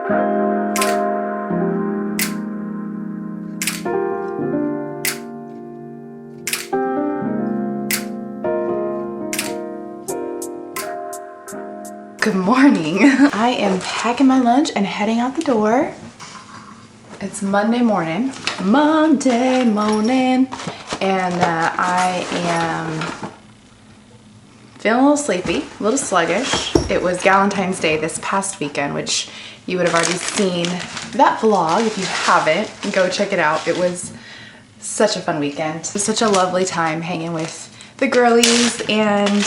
Good morning. I am packing my lunch and heading out the door. It's Monday morning, and I am feeling a little sleepy, a little sluggish. It was Valentine's Day this past weekend, which you would have already seen that vlog. If you haven't, go check it out. It was such a fun weekend. It was such a lovely time hanging with the girlies, and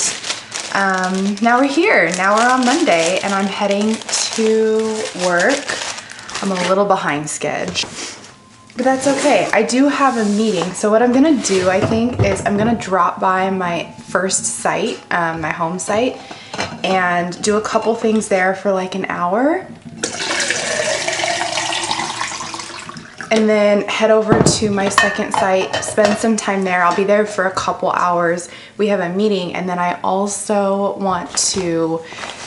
now we're here. Now we're on Monday and I'm heading to work. I'm a little behind schedule, but that's okay. I do have a meeting. So what I'm gonna do, I think, is I'm gonna drop by my first site, my home site, and do a couple things there for like an hour. And then head over to my second site, spend some time there. I'll be there for a couple hours. We have a meeting, and then I also want to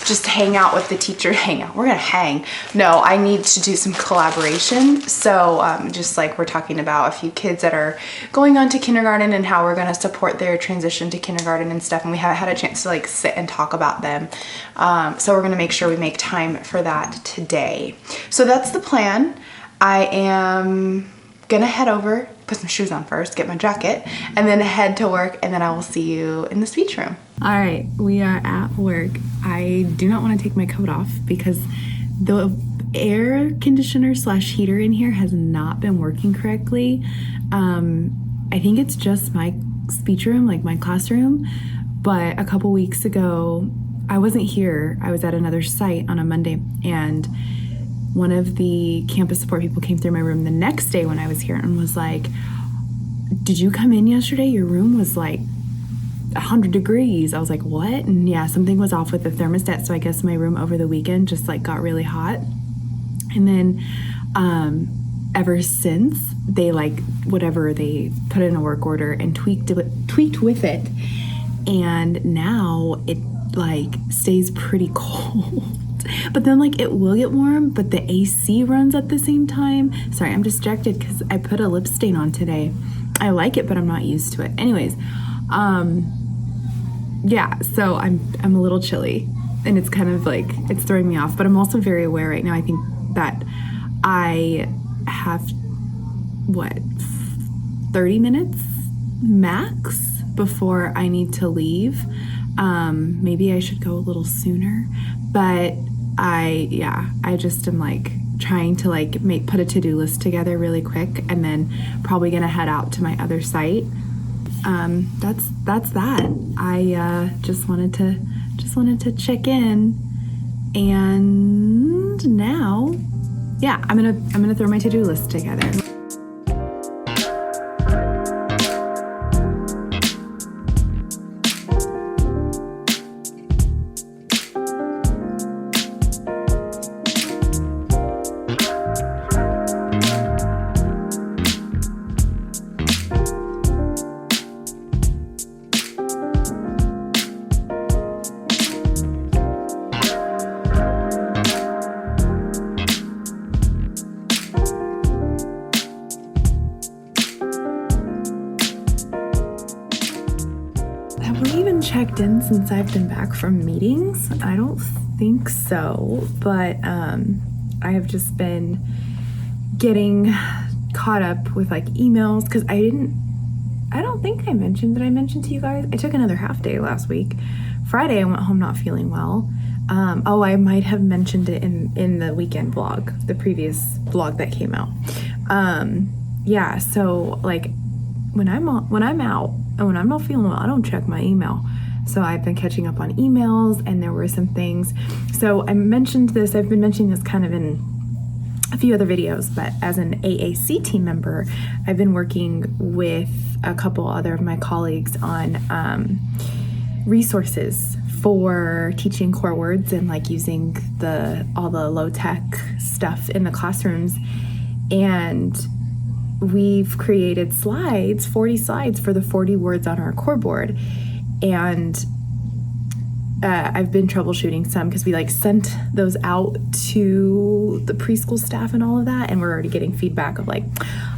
just hang out with the teacher. We're gonna hang. No, I need to do some collaboration. So just like we're talking about a few kids that are going on to kindergarten and how we're gonna support their transition to kindergarten and stuff. And we haven't had a chance to like sit and talk about them. So we're gonna make sure we make time for that today. So that's the plan. I am gonna head over, put some shoes on first, get my jacket, and then head to work, and then I will see you in the speech room. All right, we are at work. I do not want to take my coat off because the air conditioner / heater in here has not been working correctly. I think it's just my speech room, like my classroom, but a couple weeks ago, I wasn't here. I was at another site on a Monday, and one of the campus support people came through my room the next day when I was here and was like, did you come in yesterday? Your room was like 100 degrees. I was like, what? And yeah, something was off with the thermostat. So I guess my room over the weekend just like got really hot. And then ever since, they like, whatever, they put in a work order and tweaked with it. And now it like stays pretty cold. But then like it will get warm, but the AC runs at the same time. Sorry, I'm distracted because I put a lip stain on today. I like it, but I'm not used to it. Anyways, yeah, so I'm a little chilly, and it's kind of like, it's throwing me off, but I'm also very aware right now. I think that I have, 30 minutes max before I need to leave. Maybe I should go a little sooner, but I just am like trying to like put a to-do list together really quick, and then probably gonna head out to my other site. That's that. I just wanted to check in, and now, yeah, I'm gonna throw my to-do list together. Have we even checked in since I've been back from meetings? I don't think so, but I have just been getting caught up with like emails because I don't think I mentioned to you guys, I took another half day last week. Friday I went home not feeling well. I might have mentioned it in the weekend vlog, the previous vlog that came out. Yeah, so like when I'm out and when I'm not feeling well, I don't check my email. So I've been catching up on emails, and there were some things. So I mentioned this, I've been mentioning this kind of in a few other videos, but as an AAC team member, I've been working with a couple other of my colleagues on resources for teaching core words and like using all the low-tech stuff in the classrooms. And we've created slides, 40 slides for the 40 words on our core board. And I've been troubleshooting some because we like sent those out to the preschool staff and all of that, and we're already getting feedback of like,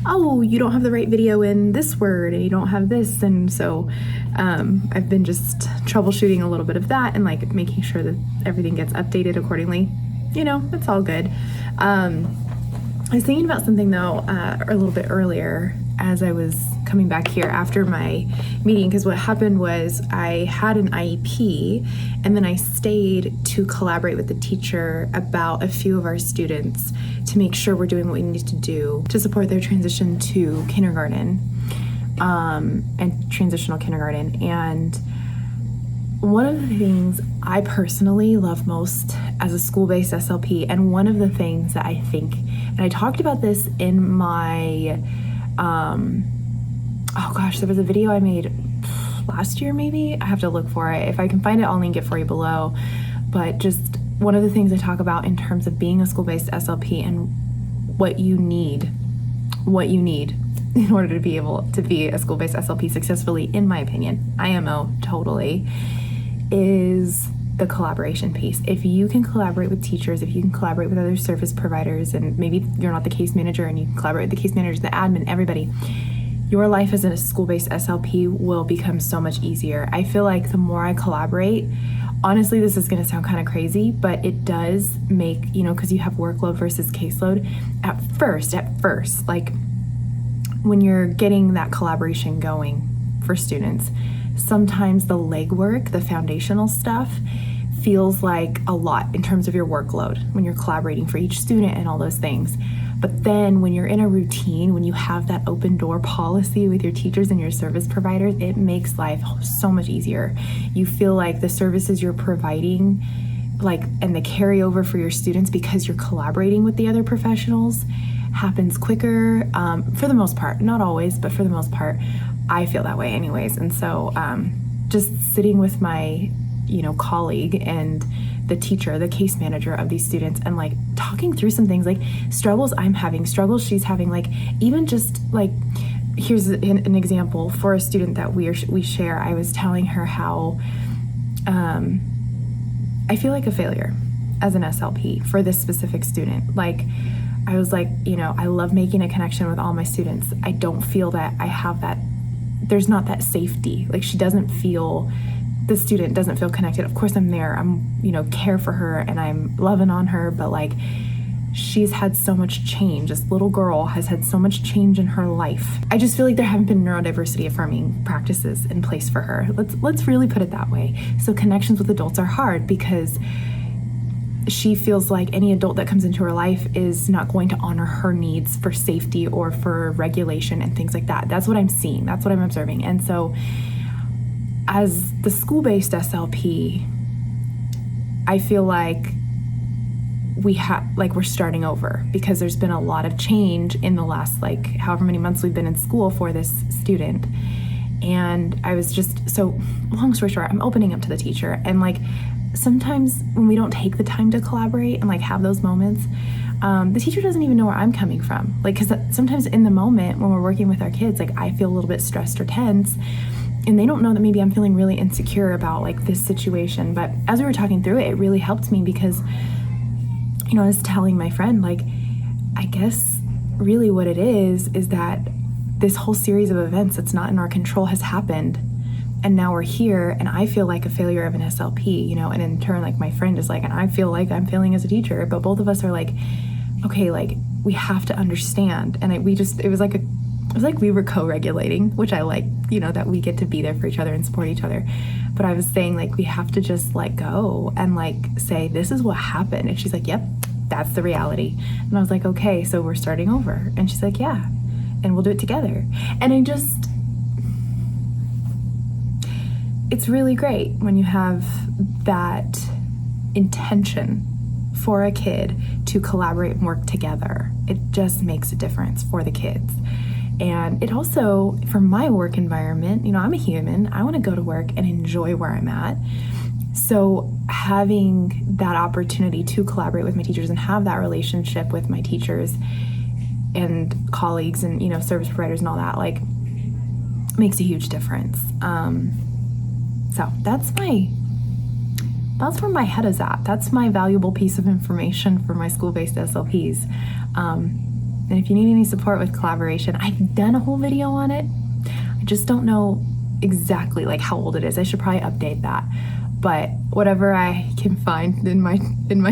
oh, you don't have the right video in this word and you don't have this. And so I've been just troubleshooting a little bit of that and like making sure that everything gets updated accordingly. It's all good. I was thinking about something though a little bit earlier as I was coming back here after my meeting, because what happened was I had an IEP and then I stayed to collaborate with the teacher about a few of our students to make sure we're doing what we need to do to support their transition to kindergarten and transitional kindergarten. And one of the things I personally love most as a school-based SLP, and one of the things that I think, and I talked about this in my there was a video I made last year, maybe. I have to look for it. If I can find it, I'll link it for you below. But just one of the things I talk about in terms of being a school-based SLP and what you need in order to be able to be a school-based SLP successfully, in my opinion, IMO totally, is the collaboration piece. If you can collaborate with teachers, if you can collaborate with other service providers, and maybe you're not the case manager and you can collaborate with the case managers, the admin, everybody, your life as a school-based SLP will become so much easier. I feel like the more I collaborate, honestly, this is going to sound kind of crazy, but it does make, because you have workload versus caseload. At first, like when you're getting that collaboration going for students, sometimes the legwork, the foundational stuff, feels like a lot in terms of your workload when you're collaborating for each student and all those things. But then when you're in a routine, when you have that open door policy with your teachers and your service providers, it makes life so much easier. You feel like the services you're providing, and the carryover for your students because you're collaborating with the other professionals, happens quicker, for the most part. Not always, but for the most part, I feel that way anyways. And so just sitting with my colleague and the teacher, the case manager of these students, and like talking through some things, like struggles I'm having, struggles she's having, like even just like, here's an example for a student that we share. I was telling her how I feel like a failure as an SLP for this specific student. Like I was like, I love making a connection with all my students. I don't feel that I have that, there's not that safety. Like the student doesn't feel connected. Of course I'm there, I'm, care for her and I'm loving on her, but like she's had so much change. This little girl has had so much change in her life. I just feel like there haven't been neurodiversity affirming practices in place for her. Let's really put it that way. So connections with adults are hard because she feels like any adult that comes into her life is not going to honor her needs for safety or for regulation and things like that. That's what I'm seeing. That's what I'm observing. And so as the school-based SLP, I feel like we're starting over because there's been a lot of change in the last however many months we've been in school for this student. And I was just, so long story short, I'm opening up to the teacher, and sometimes when we don't take the time to collaborate and have those moments, the teacher doesn't even know where I'm coming from. Because sometimes in the moment when we're working with our kids, I feel a little bit stressed or tense, and they don't know that maybe I'm feeling really insecure about this situation. But as we were talking through it, it really helped me because, I was telling my friend, I guess really what it is that this whole series of events that's not in our control has happened. And now we're here, and I feel like a failure of an SLP, and in turn, my friend is and I feel like I'm failing as a teacher, but both of us are okay, we have to understand. And it was like we were co-regulating, which I like, that we get to be there for each other and support each other. But I was saying we have to just let go and say, this is what happened. And she's like, yep, that's the reality. And I was like, okay, so we're starting over. And she's like, yeah, and we'll do it together. And it's really great when you have that intention for a kid to collaborate and work together. It just makes a difference for the kids. And it also, for my work environment, I'm a human. I want to go to work and enjoy where I'm at. So having that opportunity to collaborate with my teachers and have that relationship with my teachers and colleagues and, service providers and all that, makes a huge difference. So that's my that's where my head is at. That's my valuable piece of information for my school-based SLPs. And if you need any support with collaboration, I've done a whole video on it. I just don't know exactly like how old it is. I should probably update that. But whatever I can find in my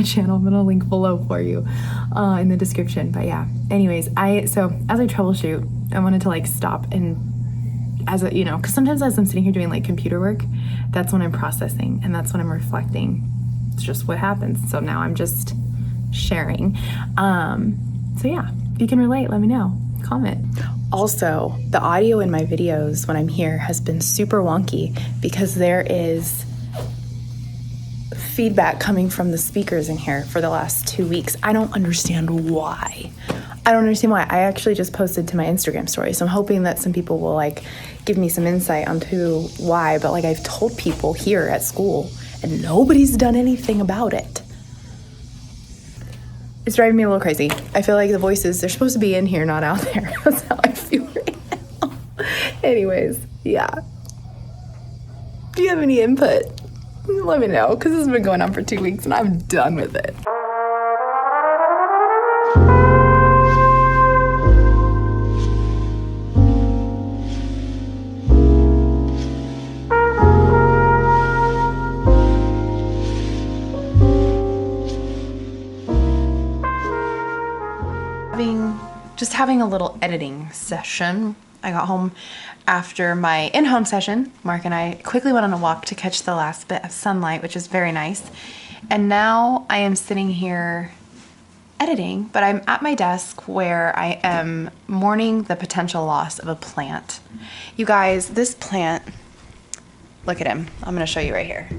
channel, I'm gonna link below for you in the description. But yeah, anyways, so as I troubleshoot, I wanted to like stop and because sometimes as I'm sitting here doing like computer work, that's when I'm processing and that's when I'm reflecting. It's just what happens. So now I'm just sharing. So yeah, if you can relate, let me know. Comment. Also, the audio in my videos when I'm here has been super wonky because there is feedback coming from the speakers in here for the last 2 weeks. I don't understand why. I actually just posted to my Instagram story, so I'm hoping that some people will like give me some insight onto why, but like I've told people here at school and nobody's done anything about it. It's driving me a little crazy. I feel like the voices, they're supposed to be in here, not out there. That's how I feel right now. Anyways, yeah. Do you have any input? Let me know, because this has been going on for 2 weeks and I'm done with it. Just having a little editing session. I got home after my in-home session. Mark and I quickly went on a walk to catch the last bit of sunlight, which is very nice. And now I am sitting here editing, but I'm at my desk where I am mourning the potential loss of a plant. You guys, this plant, look at him. I'm gonna show you right here.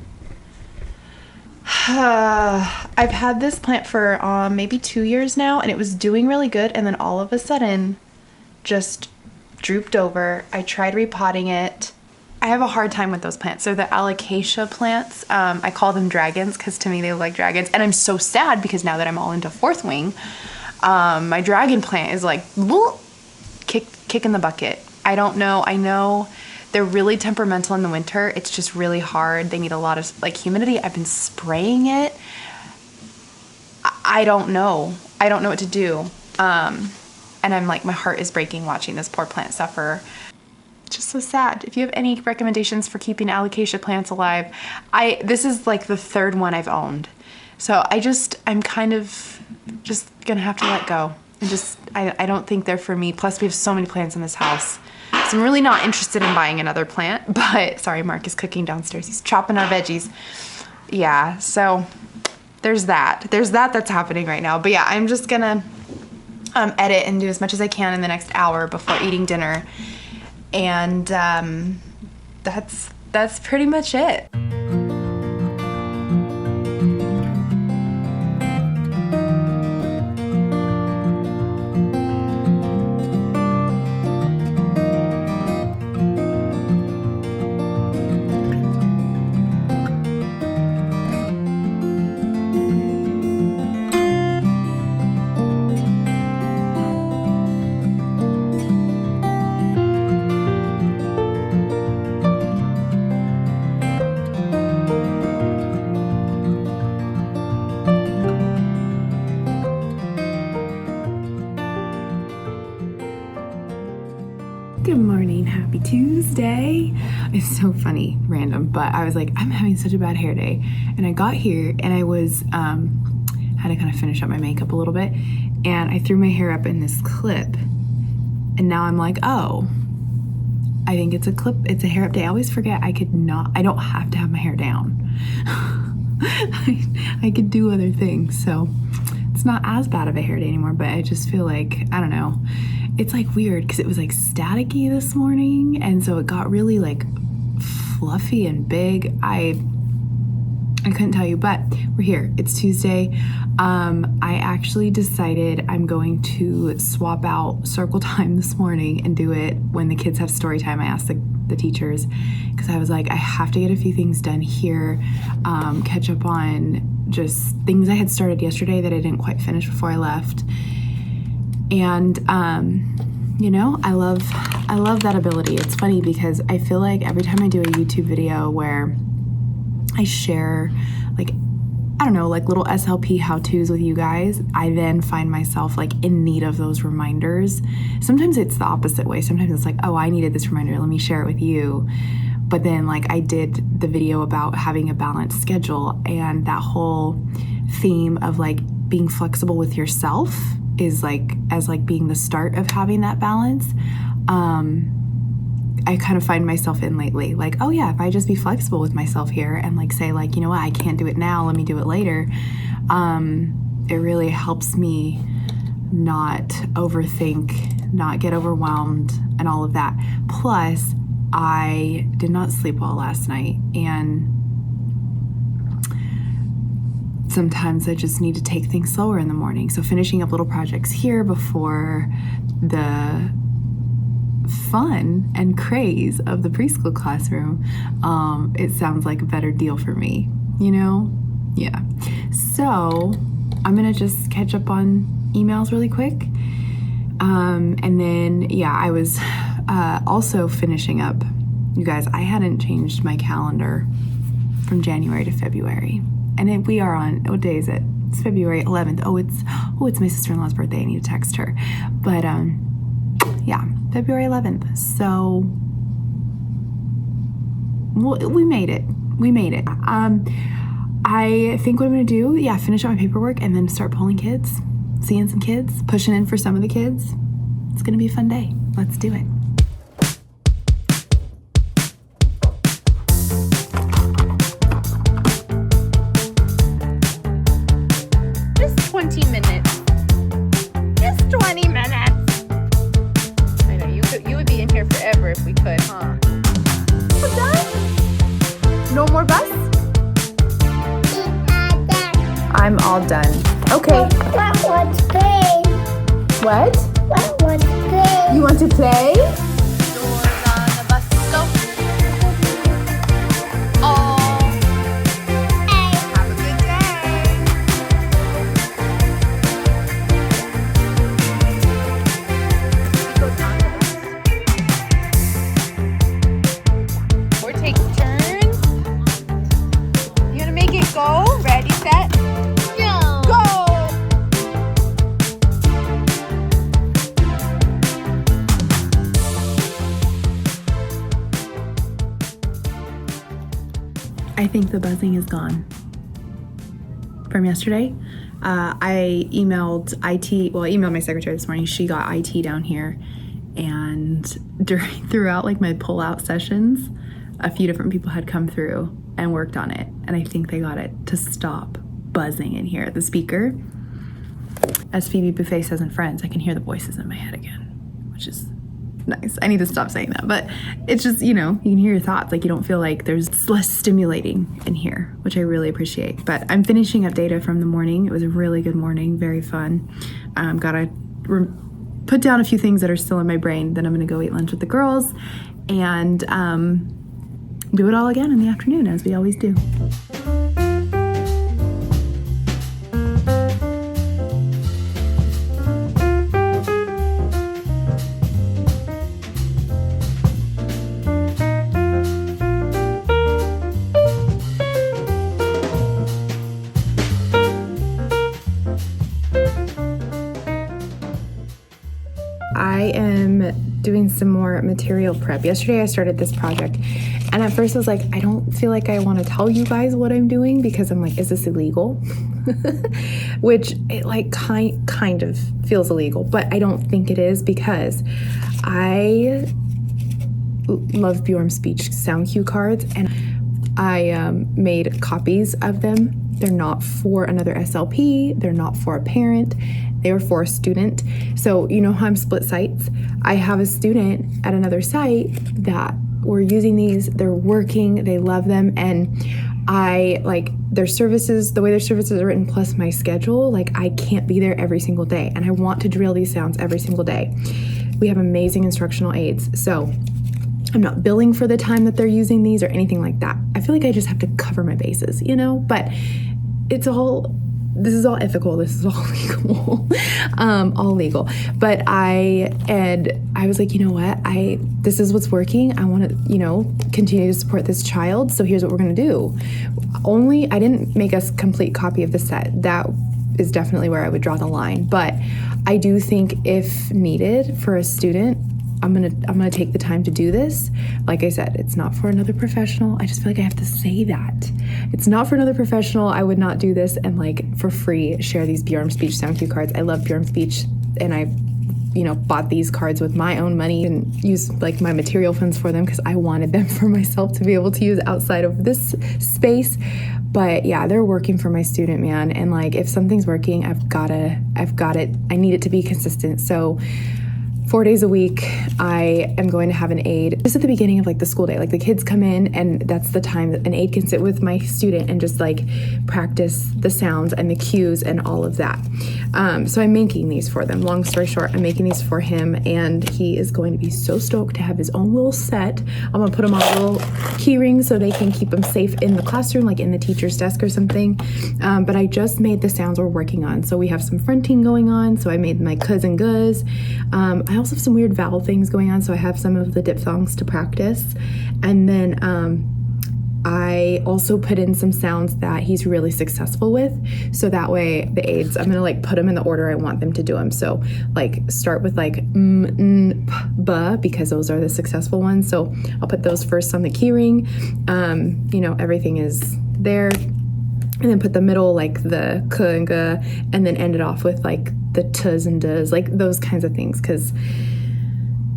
I've had this plant for maybe 2 years now, and it was doing really good, and then all of a sudden just drooped over. I tried repotting it. I have a hard time with those plants. They're the alocasia plants. I call them dragons because to me they look like dragons, and I'm so sad because now that I'm all into fourth wing, my dragon plant is like kick in the bucket. I don't know. I know they're really temperamental in the winter. It's just really hard. They need a lot of like humidity. I've been spraying it. I don't know. I don't know what to do. And I'm like, my heart is breaking watching this poor plant suffer. It's just so sad. If you have any recommendations for keeping alocasia plants alive, this is like the third one I've owned. So I'm kind of just gonna have to let go. I don't think they're for me. Plus we have so many plants in this house. So I'm really not interested in buying another plant, but sorry, Mark is cooking downstairs. He's chopping our veggies. Yeah, so there's that. That's happening right now. But yeah, I'm just gonna edit and do as much as I can in the next hour before eating dinner. And that's pretty much it. Good morning, happy Tuesday. It's so funny, random, but I was like, I'm having such a bad hair day. And I got here and I was, had to kind of finish up my makeup a little bit. And I threw my hair up in this clip. And now I'm like, oh, I think it's a clip, it's a hair up day. I always forget I don't have to have my hair down. I could do other things. So it's not as bad of a hair day anymore, but I just feel like, I don't know. It's like weird because it was like staticky this morning, and so it got really like fluffy and big. I couldn't tell you, but we're here. It's Tuesday. I actually decided I'm going to swap out circle time this morning and do it when the kids have story time. I asked the teachers because I was like, I have to get a few things done here, catch up on just things I had started yesterday that I didn't quite finish before I left. And, you know, I love that ability. It's funny because I feel like every time I do a YouTube video where I share like, I don't know, like little SLP how-tos with you guys, I then find myself like in need of those reminders. Sometimes it's the opposite way. Sometimes it's like, oh, I needed this reminder, let me share it with you. But then like I did the video about having a balanced schedule, and that whole theme of like being flexible with yourself is like as like being the start of having that balance. I kind of find myself in lately, like, oh yeah, if I just be flexible with myself here and like say like, you know what, I can't do it now, let me do it later. It really helps me not overthink, not get overwhelmed and all of that. Plus, I did not sleep well last night, and sometimes I just need to take things slower in the morning. So finishing up little projects here before the fun and craze of the preschool classroom, it sounds like a better deal for me, you know? Yeah. So I'm gonna just catch up on emails really quick. And then, yeah, I was also finishing up, you guys, I hadn't changed my calendar from January to February. And we are on, what day is it? It's February 11th. Oh, it's my sister-in-law's birthday. I need to text her. But yeah, February 11th. So we made it. We made it. I think what I'm going to do, yeah, finish up my paperwork and then start pulling kids, seeing some kids, pushing in for some of the kids. It's going to be a fun day. Let's do it. Just 20 minutes. Just 20 minutes. I know, you would be in here forever if we could, huh? We're done? No more bus? I'm all done. Okay. What was play? What? What was play? You want to play? Doors on the bus go. Oh. Have a good day. Goes on the bus. We're taking turns. You gonna make it go? Ready, set, No. go! I think the buzzing is gone from yesterday. I emailed my secretary this morning. She got IT down here, and throughout like my pull-out sessions, a few different people had come through and worked on it, and I think they got it to stop buzzing in here. The speaker, as Phoebe Buffet says in Friends, I can hear the voices in my head again, which is nice. I need to stop saying that, but it's just, you know, you can hear your thoughts. Like, you don't feel like there's less stimulating in here, which I really appreciate. But I'm finishing up data from the morning. It was a really good morning, very fun. Gotta put down a few things that are still in my brain. Then I'm gonna go eat lunch with the girls and do it all again in the afternoon, as we always do. I am doing some more material prep. Yesterday I started this project, and at first I was like, I don't feel like I want to tell you guys what I'm doing, because I'm like, is this illegal? Which it like kind of feels illegal, but I don't think it is, because I love Bjorn's speech sound cue cards, and I made copies of them. They're not for another SLP. They're not for a parent. They were for a student. So you know how I'm split sites? I have a student at another site that were using these. They're working. They love them. And I like their services, the way their services are written, plus my schedule. Like, I can't be there every single day. And I want to drill these sounds every single day. We have amazing instructional aids. So I'm not billing for the time that they're using these or anything like that. I feel like I just have to cover my bases, you know? But it's all this is all ethical, this is all legal, all legal. But I was like, you know what, this is what's working. I want to, continue to support this child. So here's what we're going to do. I didn't make a complete copy of the set. That is definitely where I would draw the line. But I do think if needed for a student, I'm gonna take the time to do this. Like I said, it's not for another professional. I just feel like I have to say that. It's not for another professional. I would not do this and like for free share these Bjorn Speech sound cue cards. I love Bjorn Speech, and I bought these cards with my own money and used like my material funds for them because I wanted them for myself to be able to use outside of this space. But yeah, they're working for my student, man. And like, if something's working, I've got it. I need it to be consistent. So 4 days a week, I am going to have an aide just at the beginning of like the school day. Like the kids come in, and that's the time that an aide can sit with my student and just like practice the sounds and the cues and all of that. So I'm making these for them. Long story short, I'm making these for him, and he is going to be so stoked to have his own little set. I'm gonna put them on little key rings so they can keep them safe in the classroom, like in the teacher's desk or something. But I just made the sounds we're working on. So we have some fronting going on. So I made my cuz and guz. I also have some weird vowel things going on, so I have some of the diphthongs to practice. And then I also put in some sounds that he's really successful with, so that way the aids, I'm gonna like put them in the order I want them to do them. So like start with like n, p, b, because those are the successful ones. So I'll put those first on the key ring. Everything is there. And then put the middle, like the k and g, and then end it off with like the t's and d's, like those kinds of things. Cause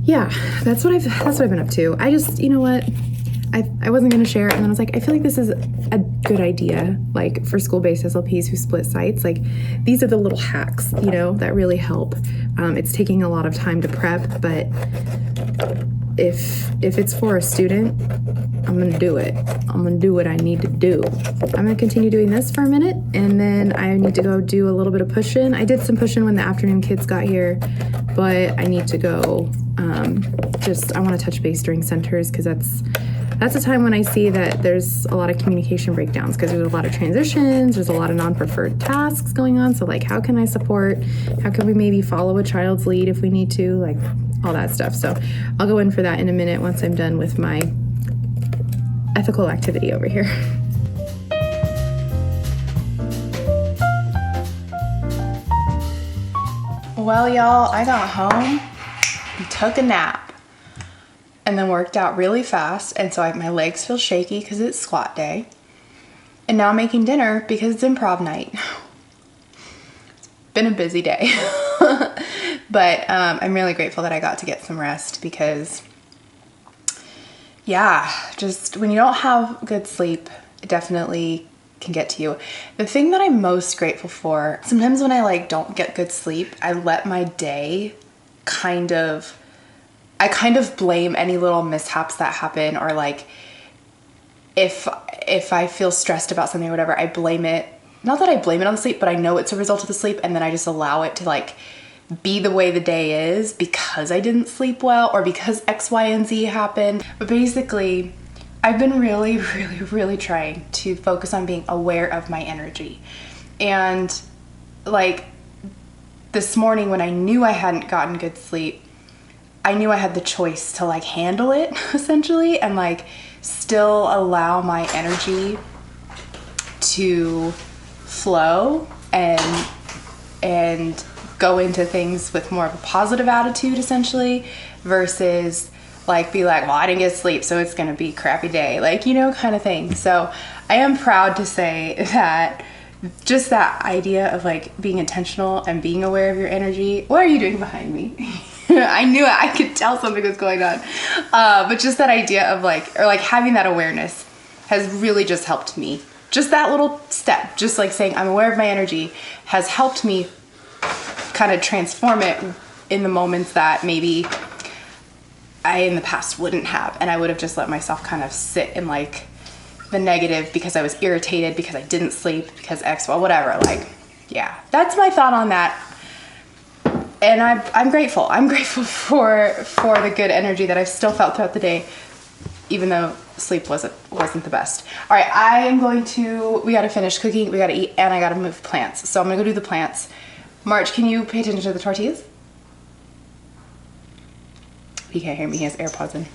yeah, that's what I've been up to. I just, I wasn't going to share it. And then I was like, I feel like this is a good idea, like for school-based SLPs who split sites. Like these are the little hacks, that really help. It's taking a lot of time to prep, but if it's for a student, I'm going to do it. I'm going to do what I need to do. I'm going to continue doing this for a minute, and then I need to go do a little bit of push-in. I did some push-in when the afternoon kids got here, but I need to go, I want to touch base during centers, because that's a time when I see that there's a lot of communication breakdowns, because there's a lot of transitions, there's a lot of non-preferred tasks going on. So like, how can I support? How can we maybe follow a child's lead if we need to? Like all that stuff. So I'll go in for that in a minute once I'm done with my ethical activity over here. Well, y'all, I got home and took a nap and then worked out really fast. And so my legs feel shaky because it's squat day. And now I'm making dinner because it's improv night. It's been a busy day. But I'm really grateful that I got to get some rest, because yeah, just when you don't have good sleep, it definitely can get to you. The thing that I'm most grateful for, sometimes when I don't get good sleep, I let my day I kind of blame any little mishaps that happen, or if I feel stressed about something or whatever, I blame it. Not that I blame it on the sleep, but I know it's a result of the sleep, and then I just allow it to be the way the day is because I didn't sleep well, or because X, Y, and Z happened. But basically, I've been really, really, really trying to focus on being aware of my energy. And this morning when I knew I hadn't gotten good sleep, I knew I had the choice to handle it essentially, and still allow my energy to flow and go into things with more of a positive attitude essentially, versus be well, I didn't get sleep, so it's gonna be a crappy day, kind of thing. So I am proud to say that just that idea of being intentional and being aware of your energy. What are you doing behind me? I knew it. I could tell something was going on. But just that idea of having that awareness has really just helped me. Just that little step, just saying I'm aware of my energy, has helped me kind of transform it in the moments that maybe I in the past wouldn't have, and I would have just let myself kind of sit in the negative because I was irritated, because I didn't sleep, because X, well, whatever. Yeah, that's my thought on that. And I'm grateful. I'm grateful for the good energy that I've still felt throughout the day, even though sleep wasn't the best. All right, I am going to, we gotta finish cooking, we gotta eat, and I gotta move plants. So I'm gonna go do the plants. March, can you pay attention to the tortillas? He can't hear me, he has AirPods in.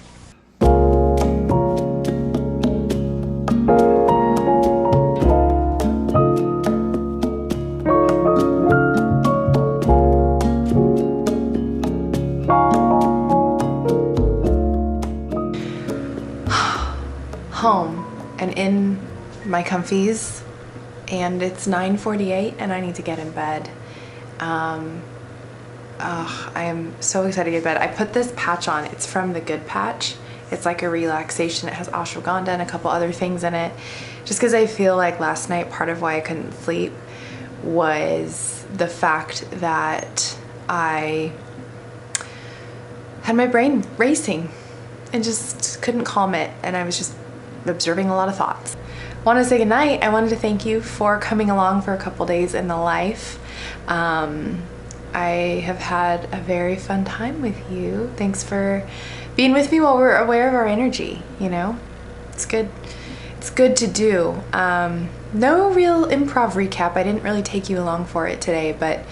Home and in my comfies, and it's 9:48 and I need to get in bed. I am so excited to get in bed. I put this patch on. It's from the Good Patch. It's like a relaxation. It has ashwagandha and a couple other things in it, just because I feel like last night part of why I couldn't sleep was the fact that I had my brain racing and just couldn't calm it, and I was just observing a lot of thoughts. I want to say goodnight. I wanted to thank you for coming along for a couple days in the life. I have had a very fun time with you. Thanks for being with me while we're aware of our energy, you know? It's good. It's good to do. No real improv recap. I didn't really take you along for it today, but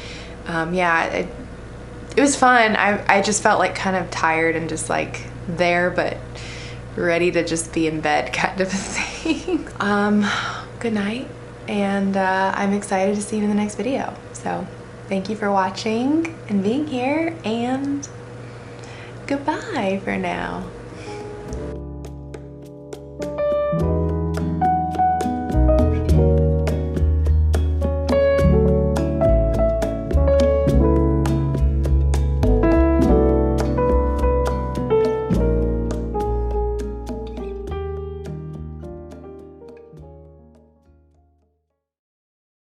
yeah, it was fun. I just felt like kind of tired and just like there, but ready to just be in bed kind of a thing. Good night, and I'm excited to see you in the next video. So thank you for watching and being here, and goodbye for now.